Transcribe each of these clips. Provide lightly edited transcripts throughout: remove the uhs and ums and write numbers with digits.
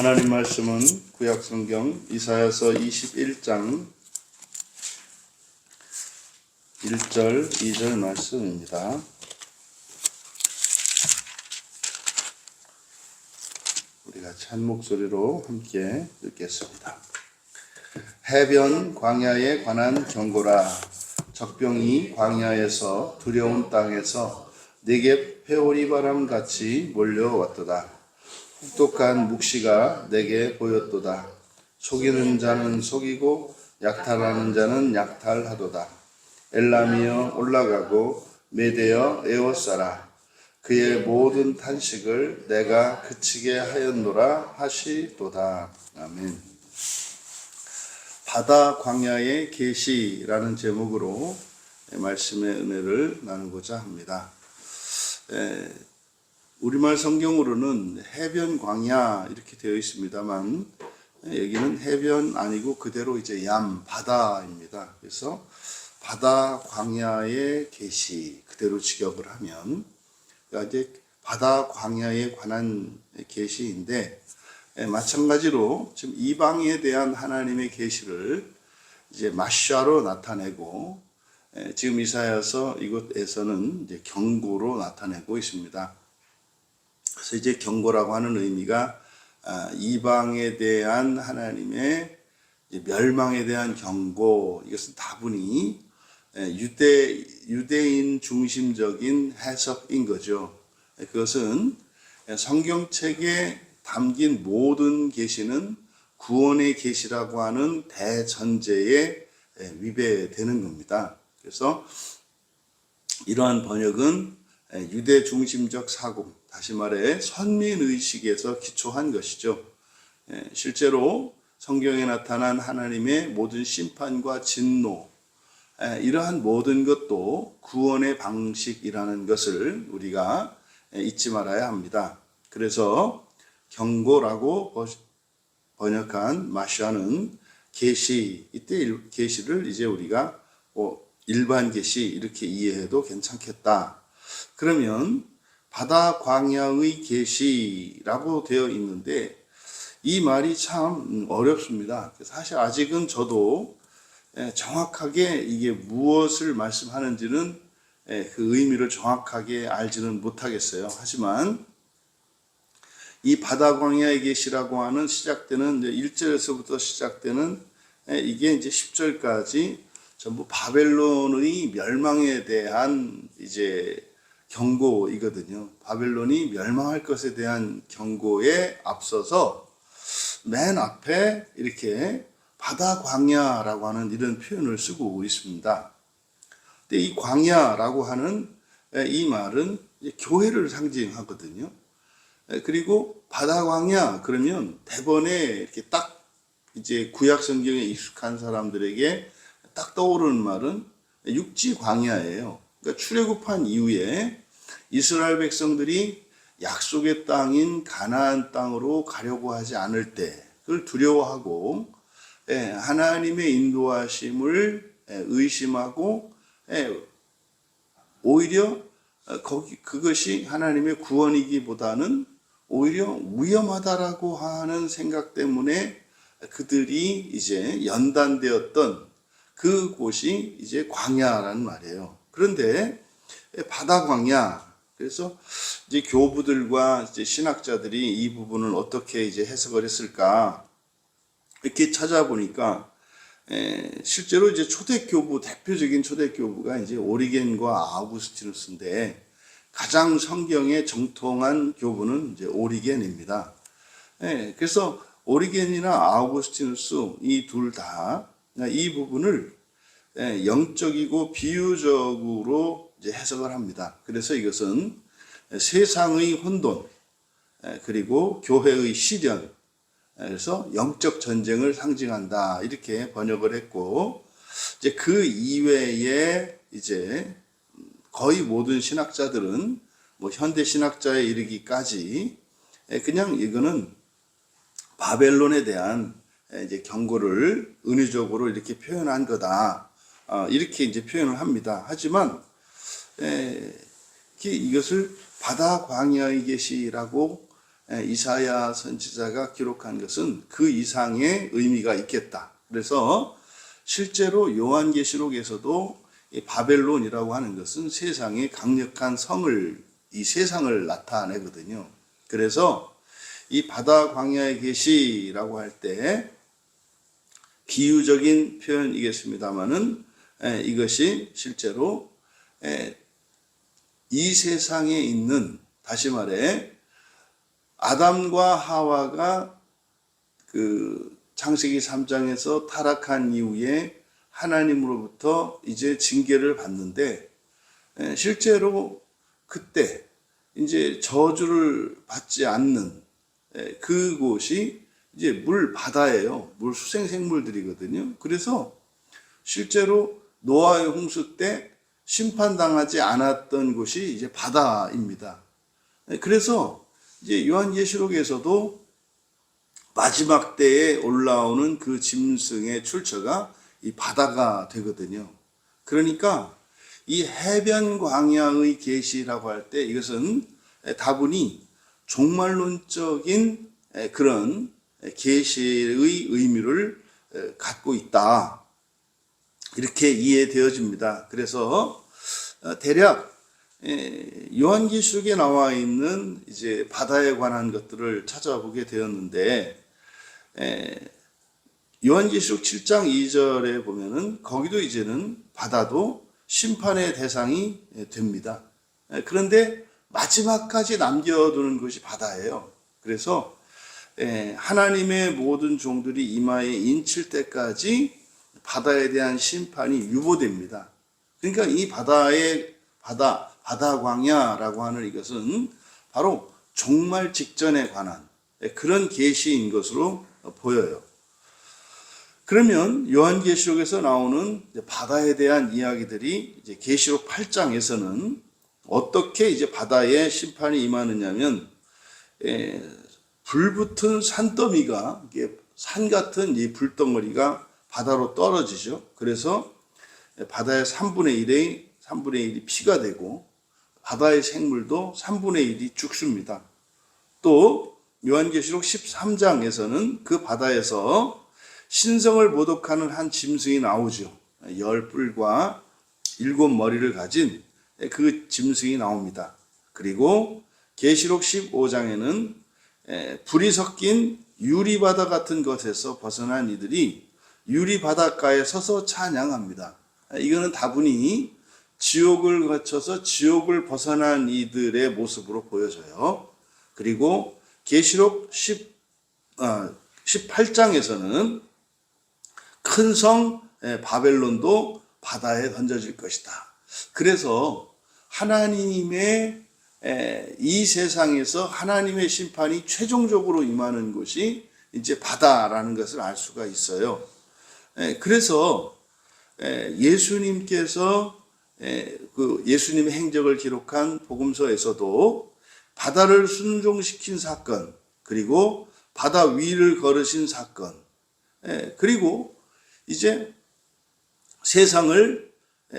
하나님 말씀은 구약성경 이사야서 21장 1절 2절 말씀입니다. 우리 같이 한 목소리로 함께 읽겠습니다. 해변 광야에 관한 경고라. 적병이 광야에서 두려운 땅에서 내게 회오리 바람같이 몰려왔도다. 혹독한 묵시가 내게 보였도다. 속이는 자는 속이고 약탈하는 자는 약탈하도다. 엘람이여 올라가고 메대여 에워싸라. 그의 모든 탄식을 내가 그치게 하였노라 하시도다. 아멘. 바다 광야의 계시라는 제목으로 말씀의 은혜를 나누고자 합니다. 우리말 성경으로는 해변 광야 이렇게 되어 있습니다만 여기는 해변 아니고 그대로 이제 바다입니다. 그래서 바다 광야의 계시 그대로 직역을 하면 이제 바다 광야에 관한 계시인데 마찬가지로 지금 이방에 대한 하나님의 계시를 이제 마샤로 나타내고 지금 이사야서 이곳에서는 이제 경고로 나타내고 있습니다. 그래서 이제 경고라고 하는 의미가 이방에 대한 하나님의 멸망에 대한 경고, 이것은 다분히 유대인 중심적인 해석인 거죠. 그것은 성경책에 담긴 모든 계시는 구원의 계시라고 하는 대전제에 위배되는 겁니다. 그래서 이러한 번역은 유대 중심적 사고, 다시 말해 선민의식에서 기초한 것이죠. 실제로 성경에 나타난 하나님의 모든 심판과 진노, 이러한 모든 것도 구원의 방식이라는 것을 우리가 잊지 말아야 합니다. 그래서 경고라고 번역한 마샤는 계시, 이때 계시를 이제 우리가 일반 계시 이렇게 이해해도 괜찮겠다. 그러면 바다 광야의 계시라고 되어 있는데 이 말이 참 어렵습니다. 사실 아직은 저도 정확하게 이게 무엇을 말씀하는지는 그 의미를 정확하게 알지는 못하겠어요. 하지만 이 바다 광야의 계시라고 하는 시작되는 1절에서부터 시작되는 이게 이제 10절까지 전부 바벨론의 멸망에 대한 이제 경고이거든요. 바벨론이 멸망할 것에 대한 경고에 앞서서 맨 앞에 이렇게 바다 광야라고 하는 이런 표현을 쓰고 있습니다. 근데 이 광야라고 하는 이 말은 교회를 상징하거든요. 그리고 바다 광야 그러면 대번에 이렇게 딱 이제 구약 성경에 익숙한 사람들에게 딱 떠오르는 말은 육지 광야예요. 그러니까 출애굽한 이후에 이스라엘 백성들이 약속의 땅인 가나안 땅으로 가려고 하지 않을 때 그걸 두려워하고 하나님의 인도하심을 의심하고 오히려 그것이 하나님의 구원이기보다는 오히려 위험하다라고 하는 생각 때문에 그들이 이제 연단되었던 그곳이 이제 광야라는 말이에요. 그런데 바다 광야, 그래서 이제 교부들과 이제 신학자들이 이 부분을 어떻게 이제 해석을 했을까 이렇게 찾아보니까 실제로 이제 초대교부 대표적인 초대교부가 이제 오리겐과 아우구스티누스인데 가장 성경에 정통한 교부는 이제 오리겐입니다. 그래서 오리겐이나 아우구스티누스 이 둘 다 이 부분을 영적이고 비유적으로 이제 해석을 합니다. 그래서 이것은 세상의 혼돈, 그리고 교회의 시련, 그래서 영적 전쟁을 상징한다 이렇게 번역을 했고, 이제 그 이외에 이제 거의 모든 신학자들은 현대 신학자에 이르기까지 그냥 이거는 바벨론에 대한 이제 경고를 은유적으로 이렇게 표현한 거다. 이렇게 이제 표현을 합니다. 하지만 이것을 바다 광야의 계시라고 이사야 선지자가 기록한 것은 그 이상의 의미가 있겠다. 그래서 실제로 요한계시록에서도 이 바벨론이라고 하는 것은 세상의 강력한 이 세상을 나타내거든요. 그래서 이 바다 광야에 계시라고 할 때 비유적인 표현이겠습니다마는 이것이 실제로 이 세상에 있는, 다시 말해 아담과 하와가 그 창세기 3장에서 타락한 이후에 하나님으로부터 이제 징계를 받는데, 실제로 그때 이제 저주를 받지 않는 그곳이 이제 바다예요. 물 수생 생물들이거든요. 그래서 실제로 노아의 홍수 때 심판당하지 않았던 곳이 이제 바다입니다. 그래서 이제 요한계시록에서도 마지막 때에 올라오는 그 짐승의 출처가 이 바다가 되거든요. 그러니까 이 해변 광야의 계시라고 할 때 이것은 다분히 종말론적인 그런 계시의 의미를 갖고 있다, 이렇게 이해되어집니다. 그래서 대략 요한계시록에 나와 있는 이제 바다에 관한 것들을 찾아보게 되었는데, 요한계시록 7장 2절에 보면은 거기도 이제는 바다도 심판의 대상이 됩니다. 그런데 마지막까지 남겨두는 것이 바다예요. 그래서 하나님의 모든 종들이 이마에 인칠 때까지 바다에 대한 심판이 유보됩니다. 그러니까 이 바다 광야라고 하는 이것은 바로 종말 직전에 관한 그런 계시인 것으로 보여요. 그러면 요한계시록에서 나오는 바다에 대한 이야기들이 이제 계시록 8장에서는 어떻게 이제 바다에 심판이 임하느냐면, 불붙은 산더미가, 산 같은 이 불덩어리가 바다로 떨어지죠. 그래서 바다의 3분의 1이 피가 되고 바다의 생물도 3분의 1이 죽습니다. 또 요한계시록 13장에서는 그 바다에서 신성을 모독하는 한 짐승이 나오죠. 10뿔과 7머리를 가진 그 짐승이 나옵니다. 그리고 계시록 15장에는 불이 섞인 유리바다 같은 것에서 벗어난 이들이 유리바닷가에 서서 찬양합니다. 이거는 다분히 지옥을 거쳐서 지옥을 벗어난 이들의 모습으로 보여져요. 그리고 계시록 18장에서는 큰 성 바벨론도 바다에 던져질 것이다. 그래서 하나님의 이 세상에서 하나님의 심판이 최종적으로 임하는 곳이 이제 바다라는 것을 알 수가 있어요. 그래서 예수님께서 그 예수님의 행적을 기록한 복음서에서도 바다를 순종시킨 사건, 그리고 바다 위를 걸으신 사건, 그리고 이제 세상을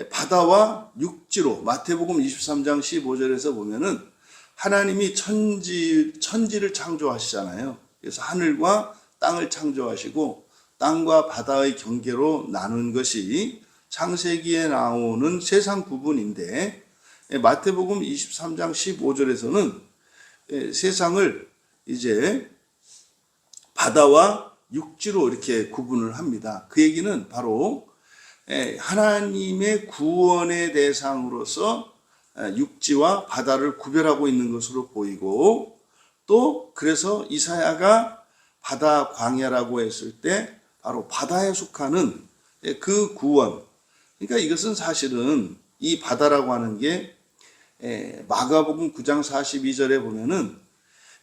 바다와 육지로, 마태복음 23장 15절에서 보면은 하나님이 천지를 창조하시잖아요. 그래서 하늘과 땅을 창조하시고 땅과 바다의 경계로 나눈 것이 창세기에 나오는 세상 구분인데, 마태복음 23장 15절에서는 세상을 이제 바다와 육지로 이렇게 구분을 합니다. 그 얘기는 바로 하나님의 구원의 대상으로서 육지와 바다를 구별하고 있는 것으로 보이고, 또 그래서 이사야가 바다 광야라고 했을 때 바로 바다에 속하는 그 구원, 그러니까 이것은 사실은 이 바다라고 하는 게 마가복음 9장 42절에 보면은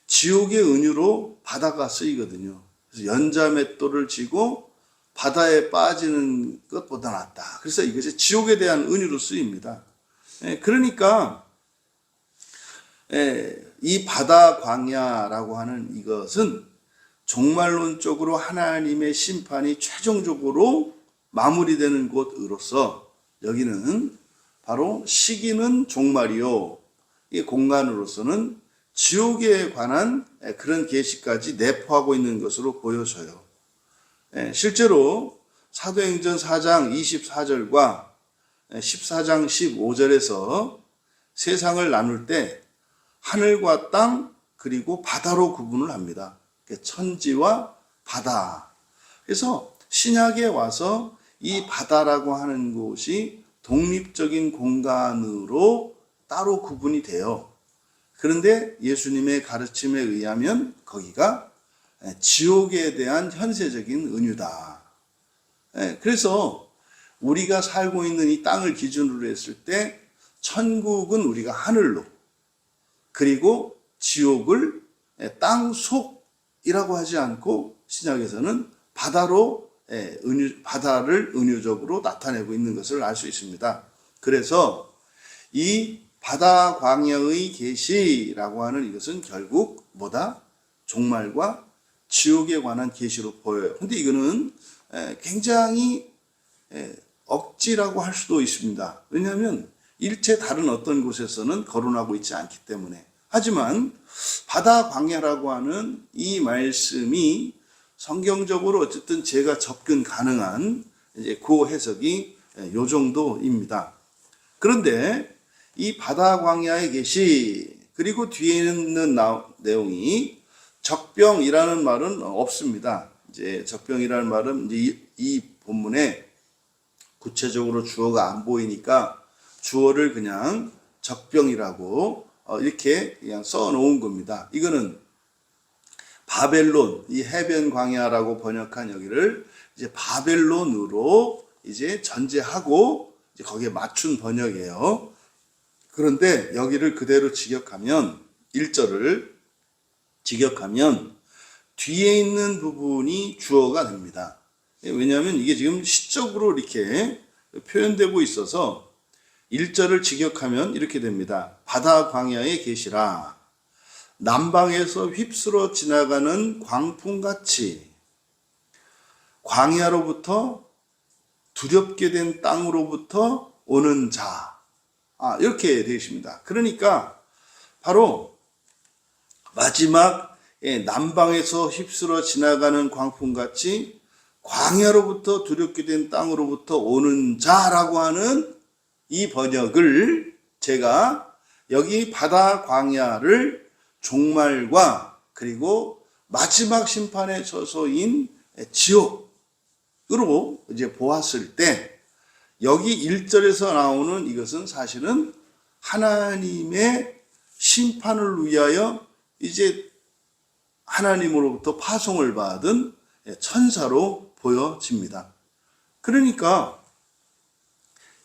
지옥의 은유로 바다가 쓰이거든요. 그래서 연자맷돌을 쥐고 바다에 빠지는 것보다 낫다. 그래서 이것이 지옥에 대한 은유로 쓰입니다. 그러니까 이 바다 광야라고 하는 이것은 종말론적으로 하나님의 심판이 최종적으로 마무리되는 곳으로서, 여기는 바로 시기는 종말이요, 이 공간으로서는 지옥에 관한 그런 계시까지 내포하고 있는 것으로 보여져요. 실제로 사도행전 4장 24절과 14장 15절에서 세상을 나눌 때 하늘과 땅 그리고 바다로 구분을 합니다. 천지와 바다. 그래서 신약에 와서 이 바다라고 하는 곳이 독립적인 공간으로 따로 구분이 돼요. 그런데 예수님의 가르침에 의하면 거기가 지옥에 대한 현세적인 은유다. 그래서 우리가 살고 있는 이 땅을 기준으로 했을 때 천국은 우리가 하늘로, 그리고 지옥을 땅 속이라고 하지 않고 신약에서는 바다를 은유적으로 나타내고 있는 것을 알 수 있습니다. 그래서 이 바다 광야의 계시라고 하는 이것은 결국 뭐다? 종말과 지옥에 관한 계시로 보여요. 근데 이거는 굉장히 억지라고 할 수도 있습니다. 왜냐하면 일체 다른 어떤 곳에서는 거론하고 있지 않기 때문에. 하지만 바다 광야라고 하는 이 말씀이 성경적으로 어쨌든 제가 접근 가능한 이제 그 해석이 요 정도입니다. 그런데 이 바다 광야의 계시, 그리고 뒤에 있는 내용이 적병이라는 말은 없습니다. 이제 적병이라는 말은 이제 이 본문에 구체적으로 주어가 안 보이니까 주어를 그냥 적병이라고 이렇게 그냥 써 놓은 겁니다. 이거는 바벨론, 이 해변 광야라고 번역한 여기를 이제 바벨론으로 이제 전제하고 이제 거기에 맞춘 번역이에요. 그런데 여기를 그대로 직역하면 1절을 직역하면 뒤에 있는 부분이 주어가 됩니다. 왜냐하면 이게 지금 시적으로 이렇게 표현되고 있어서 1절을 직역하면 이렇게 됩니다. 바다 광야에 계시라. 남방에서 휩쓸어 지나가는 광풍같이 광야로부터 두렵게 된 땅으로부터 오는 자. 이렇게 되어 있습니다. 그러니까 바로 마지막 남방에서 휩쓸어 지나가는 광풍같이 광야로부터 두렵게 된 땅으로부터 오는 자라고 하는 이 번역을 제가 여기 바다 광야를 종말과 그리고 마지막 심판의 처소인 지옥으로 이제 보았을 때 여기 1절에서 나오는 이것은 사실은 하나님의 심판을 위하여 이제 하나님으로부터 파송을 받은 천사로 보여집니다. 그러니까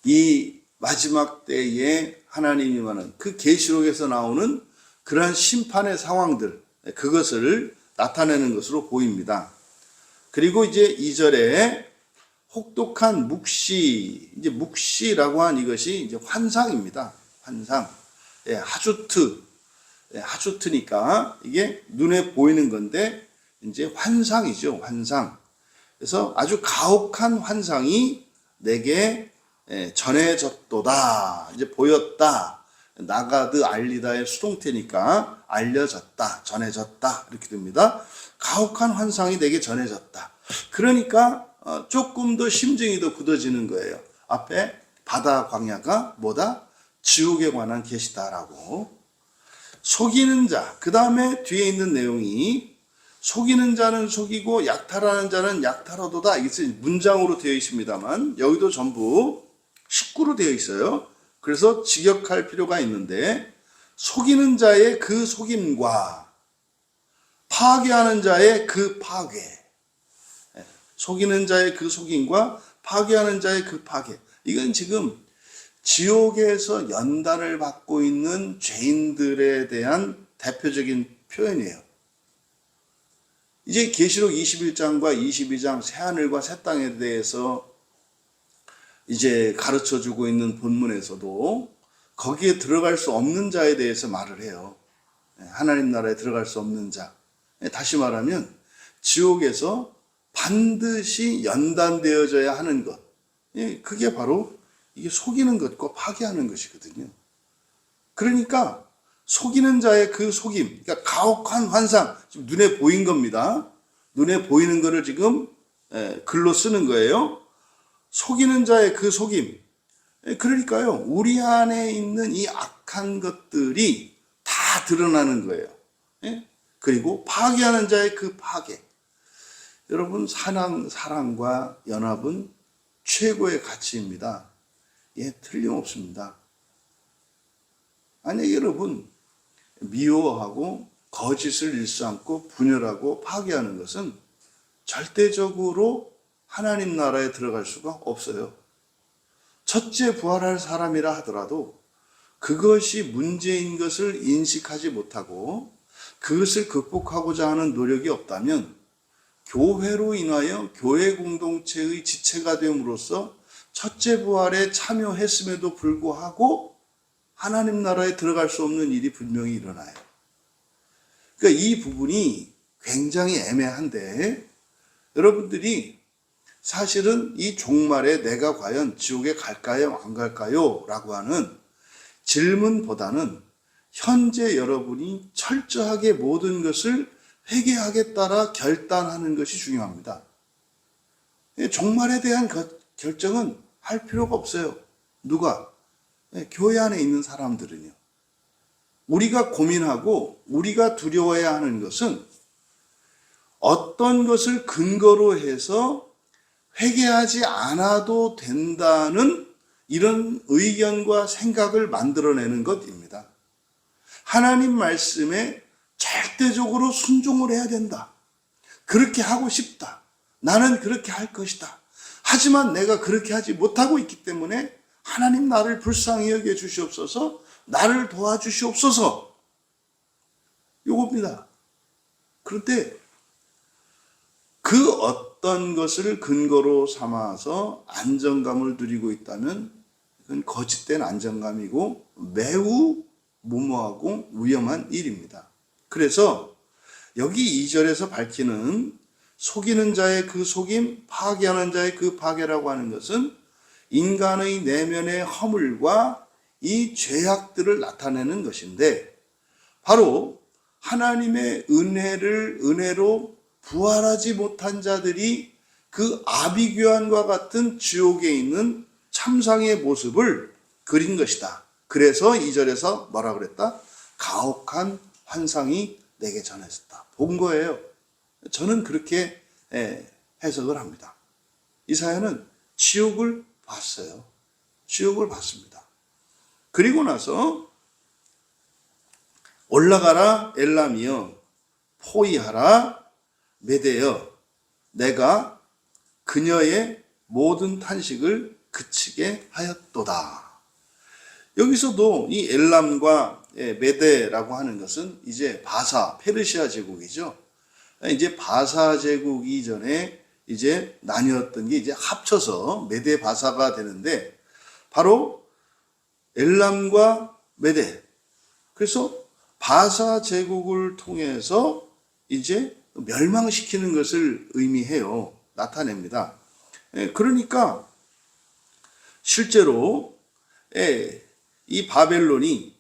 이 마지막 때에 하나님이 말하는 그 계시록에서 나오는 그러한 심판의 상황들, 그것을 나타내는 것으로 보입니다. 그리고 이제 2절에 혹독한 묵시, 이제 묵시라고 한 이것이 이제 환상입니다. 환상. 하주트니까 이게 눈에 보이는 건데 이제 환상이죠. 환상. 그래서 아주 가혹한 환상이 내게 전해졌도다. 이제 보였다. 나가드 알리다의 수동태니까 알려졌다. 전해졌다. 이렇게 됩니다. 가혹한 환상이 내게 전해졌다. 그러니까 조금 더 심증이 더 굳어지는 거예요. 앞에 바다 광야가 뭐다? 지옥에 관한 계시다라고. 속이는 자, 그 다음에 뒤에 있는 내용이 속이는 자는 속이고 약탈하는 자는 약탈하도다. 이게 문장으로 되어 있습니다만 여기도 전부 식구로 되어 있어요. 그래서 직역할 필요가 있는데 속이는 자의 그 속임과 파괴하는 자의 그 파괴, 속이는 자의 그 속임과 파괴하는 자의 그 파괴, 이건 지금 지옥에서 연단을 받고 있는 죄인들에 대한 대표적인 표현이에요. 이제 계시록 21장과 22장 새하늘과 새 땅에 대해서 이제 가르쳐주고 있는 본문에서도 거기에 들어갈 수 없는 자에 대해서 말을 해요. 하나님 나라에 들어갈 수 없는 자. 다시 말하면 지옥에서 반드시 연단되어져야 하는 것. 그게 바로 이게 속이는 것과 파괴하는 것이거든요. 그러니까 속이는 자의 그 속임, 그러니까 가혹한 환상, 지금 눈에 보인 겁니다. 눈에 보이는 거를 지금 글로 쓰는 거예요. 속이는 자의 그 속임. 그러니까요, 우리 안에 있는 이 악한 것들이 다 드러나는 거예요. 그리고 파괴하는 자의 그 파괴. 여러분, 사랑과 연합은 최고의 가치입니다. 틀림없습니다. 만약에 여러분, 미워하고 거짓을 일삼고 분열하고 파괴하는 것은 절대적으로 하나님 나라에 들어갈 수가 없어요. 첫째 부활할 사람이라 하더라도 그것이 문제인 것을 인식하지 못하고 그것을 극복하고자 하는 노력이 없다면 교회로 인하여 교회 공동체의 지체가 됨으로써 첫째 부활에 참여했음에도 불구하고 하나님 나라에 들어갈 수 없는 일이 분명히 일어나요. 그러니까 이 부분이 굉장히 애매한데, 여러분들이 사실은 이 종말에 내가 과연 지옥에 갈까요, 안 갈까요? 라고 하는 질문보다는 현재 여러분이 철저하게 모든 것을 회개하겠다라 결단하는 것이 중요합니다. 종말에 대한 결정은 할 필요가 없어요. 누가? 교회 안에 있는 사람들은요. 우리가 고민하고 우리가 두려워해야 하는 것은 어떤 것을 근거로 해서 회개하지 않아도 된다는 이런 의견과 생각을 만들어내는 것입니다. 하나님 말씀에 절대적으로 순종을 해야 된다. 그렇게 하고 싶다. 나는 그렇게 할 것이다. 하지만 내가 그렇게 하지 못하고 있기 때문에 하나님 나를 불쌍히 여겨 주시옵소서, 나를 도와주시옵소서. 요겁니다. 그런데 그 어떤 것을 근거로 삼아서 안정감을 누리고 있다면 그건 거짓된 안정감이고 매우 무모하고 위험한 일입니다. 그래서 여기 2절에서 밝히는 속이는 자의 그 속임, 파괴하는 자의 그 파괴라고 하는 것은 인간의 내면의 허물과 이 죄악들을 나타내는 것인데, 바로 하나님의 은혜로 부활하지 못한 자들이 그 아비규환과 같은 지옥에 있는 참상의 모습을 그린 것이다. 그래서 2절에서 뭐라 그랬다? 가혹한 환상이 내게 전해졌다. 본 거예요. 저는 그렇게 해석을 합니다. 이사야는 지옥을 봤어요. 지옥을 봤습니다. 그리고 나서 올라가라 엘람이여, 포위하라 메대여, 내가 그녀의 모든 탄식을 그치게 하였도다. 여기서도 이 엘람과 메대라고 하는 것은 이제 바사, 페르시아 제국이죠. 이제 바사 제국 이전에 이제 나뉘었던 게 이제 합쳐서 메대 바사가 되는데, 바로 엘람과 메대. 그래서 바사 제국을 통해서 이제 멸망시키는 것을 의미해요. 나타냅니다. 그러니까 실제로 이 바벨론이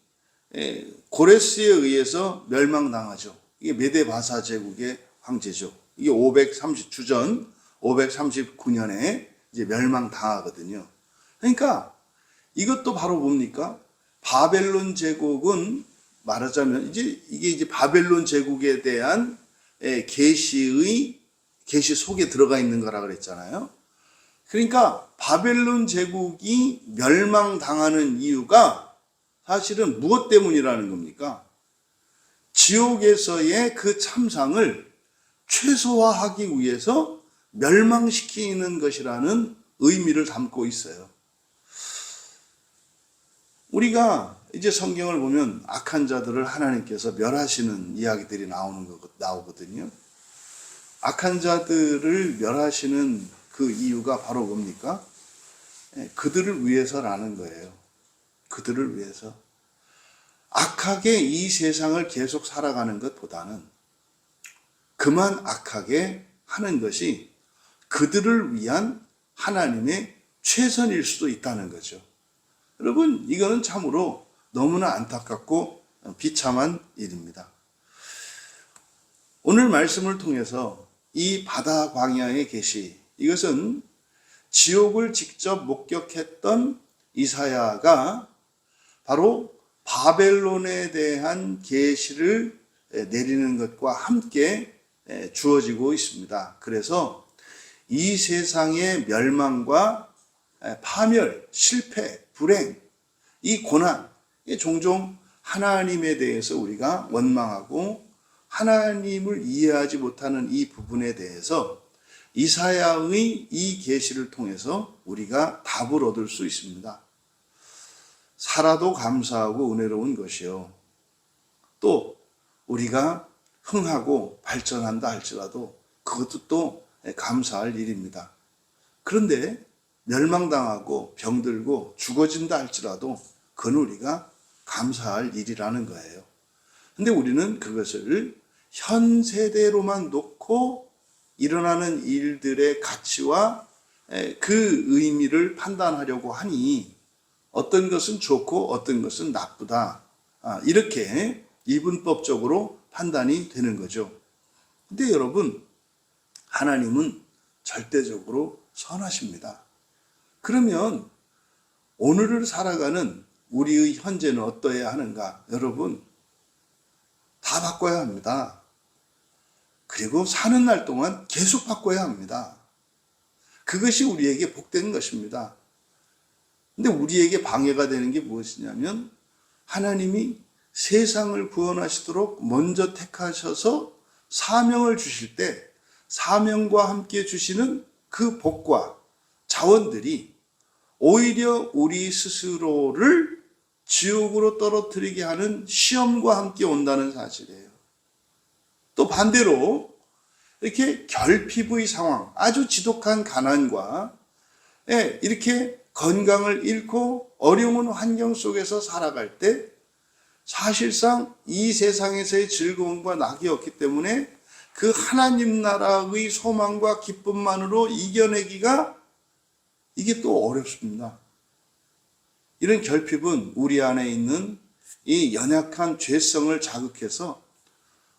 고레스에 의해서 멸망당하죠. 이게 메대 바사 제국의 황제죠. 이게 주전 539년에 이제 멸망당하거든요. 그러니까 이것도 바로 뭡니까? 바벨론 제국은 말하자면 이게 이제 바벨론 제국에 대한 계시 속에 들어가 있는 거라 그랬잖아요. 그러니까 바벨론 제국이 멸망당하는 이유가 사실은 무엇 때문이라는 겁니까? 지옥에서의 그 참상을 최소화하기 위해서 멸망시키는 것이라는 의미를 담고 있어요. 우리가 이제 성경을 보면 악한 자들을 하나님께서 멸하시는 이야기들이 나오거든요. 악한 자들을 멸하시는 그 이유가 바로 뭡니까? 그들을 위해서라는 거예요. 그들을 위해서. 악하게 이 세상을 계속 살아가는 것보다는 그만 악하게 하는 것이 그들을 위한 하나님의 최선일 수도 있다는 거죠. 여러분, 이거는 참으로 너무나 안타깝고 비참한 일입니다. 오늘 말씀을 통해서 이 바다 광야의 계시, 이것은 지옥을 직접 목격했던 이사야가 바로 바벨론에 대한 계시를 내리는 것과 함께 주어지고 있습니다. 그래서 이 세상의 멸망과 파멸, 실패, 불행, 이 고난, 종종 하나님에 대해서 우리가 원망하고 하나님을 이해하지 못하는 이 부분에 대해서 이사야의 이 계시를 통해서 우리가 답을 얻을 수 있습니다. 살아도 감사하고 은혜로운 것이요. 또 우리가 흥하고 발전한다 할지라도 그것도 또 감사할 일입니다. 그런데 멸망당하고 병들고 죽어진다 할지라도 그건 우리가 감사할 일이라는 거예요. 근데 우리는 그것을 현 세대로만 놓고 일어나는 일들의 가치와 그 의미를 판단하려고 하니 어떤 것은 좋고 어떤 것은 나쁘다, 이렇게 이분법적으로 판단이 되는 거죠. 근데 여러분, 하나님은 절대적으로 선하십니다. 그러면 오늘을 살아가는 우리의 현재는 어떠해야 하는가? 여러분, 다 바꿔야 합니다. 그리고 사는 날 동안 계속 바꿔야 합니다. 그것이 우리에게 복된 것입니다. 근데 우리에게 방해가 되는 게 무엇이냐면 하나님이 세상을 구원하시도록 먼저 택하셔서 사명을 주실 때 사명과 함께 주시는 그 복과 자원들이 오히려 우리 스스로를 지옥으로 떨어뜨리게 하는 시험과 함께 온다는 사실이에요. 또 반대로 이렇게 결핍의 상황, 아주 지독한 가난과 이렇게 건강을 잃고 어려운 환경 속에서 살아갈 때 사실상 이 세상에서의 즐거움과 낙이 없기 때문에 그 하나님 나라의 소망과 기쁨만으로 이겨내기가 이게 또 어렵습니다. 이런 결핍은 우리 안에 있는 이 연약한 죄성을 자극해서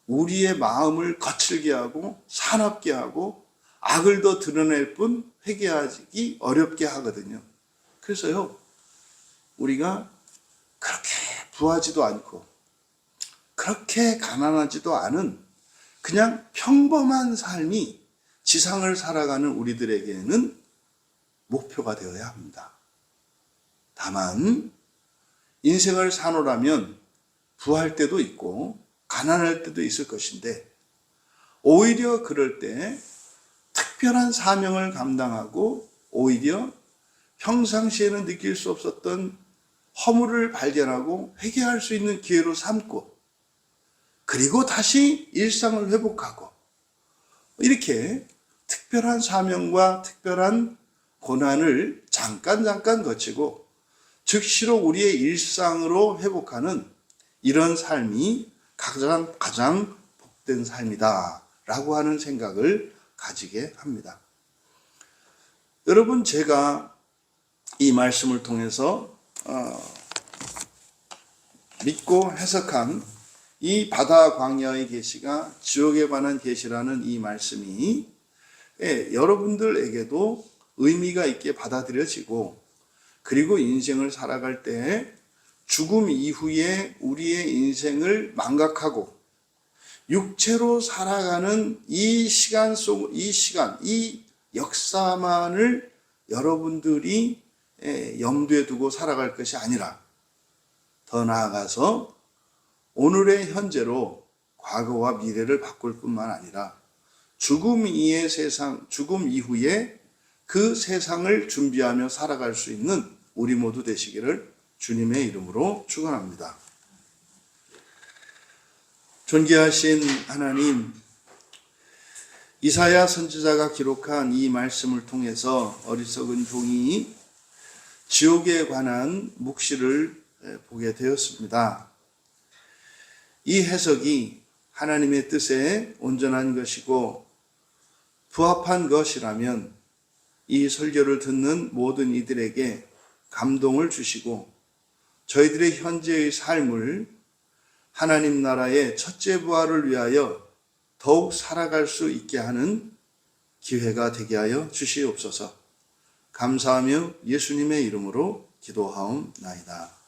우리의 마음을 거칠게 하고 사납게 하고 악을 더 드러낼 뿐 회개하기 어렵게 하거든요. 그래서요, 우리가 그렇게 부하지도 않고 그렇게 가난하지도 않은 그냥 평범한 삶이 지상을 살아가는 우리들에게는 목표가 되어야 합니다. 다만 인생을 사노라면 부할 때도 있고 가난할 때도 있을 것인데 오히려 그럴 때 특별한 사명을 감당하고 오히려 평상시에는 느낄 수 없었던 허물을 발견하고 회개할 수 있는 기회로 삼고 그리고 다시 일상을 회복하고 이렇게 특별한 사명과 특별한 고난을 잠깐 거치고 즉시로 우리의 일상으로 회복하는 이런 삶이 가장 복된 삶이다 라고 하는 생각을 가지게 합니다. 여러분, 제가 이 말씀을 통해서 믿고 해석한 이 바다 광야의 계시가 지옥에 관한 계시라는 이 말씀이 여러분들에게도 의미가 있게 받아들여지고 그리고 인생을 살아갈 때 죽음 이후에 우리의 인생을 망각하고 육체로 살아가는 이 역사만을 여러분들이 염두에 두고 살아갈 것이 아니라 더 나아가서 오늘의 현재로 과거와 미래를 바꿀 뿐만 아니라 죽음 이후에 그 세상을 준비하며 살아갈 수 있는 우리 모두 되시기를 주님의 이름으로 축원합니다. 존귀하신 하나님, 이사야 선지자가 기록한 이 말씀을 통해서 어리석은 종이 지옥에 관한 묵시를 보게 되었습니다. 이 해석이 하나님의 뜻에 온전한 것이고 부합한 것이라면 이 설교를 듣는 모든 이들에게 감동을 주시고 저희들의 현재의 삶을 하나님 나라의 첫째 부활을 위하여 더욱 살아갈 수 있게 하는 기회가 되게 하여 주시옵소서. 감사하며 예수님의 이름으로 기도하옵나이다.